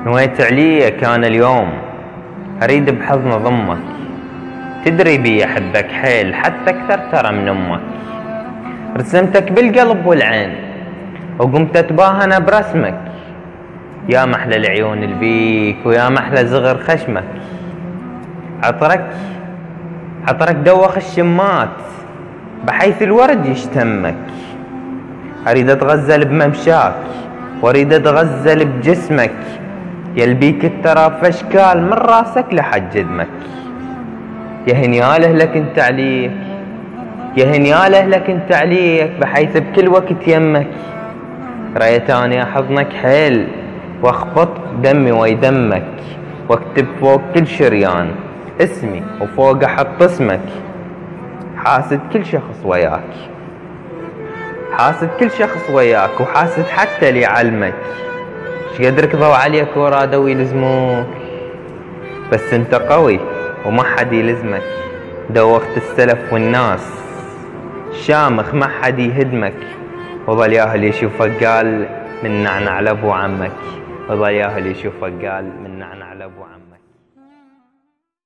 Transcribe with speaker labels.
Speaker 1: نويت عليك أنا اليوم أريد بحضن ضمك، تدري بي أحبك حيل حتى أكثر ترى من أمك. رسمتك بالقلب والعين وقمت أتباهى أنا برسمك، يا محلى العيون البيك ويا محلى زغر خشمك. عطرك دوخ الشمات بحيث الورد يشتمك. أريد أتغزل بممشاك وأريد أتغزل بجسمك، يلبيك التراب أشكال من راسك لحد جدمك. يا هنياله لك انت عليك، يا هنياله لك انت عليك، بحيث بكل وقت يمك. رأيت اني احضنك حيل واخبط دمي ويدمك، واكتب فوق كل شريان اسمي وفوق احط اسمك. حاسد كل شخص وياك، حاسد كل شخص وياك، وحاسد حتى اللي علمك. شقد ركضوا عليك ورادوا يلزموك، بس انت قوي وما حد يلزمك. دوخت السلف والناس شامخ ما حد يهدمك، وظل ياهو اللي يشوفك قال من نعنع لابو عمك، وظل ياهو اللي يشوفك قال من نعنع لابو عمك.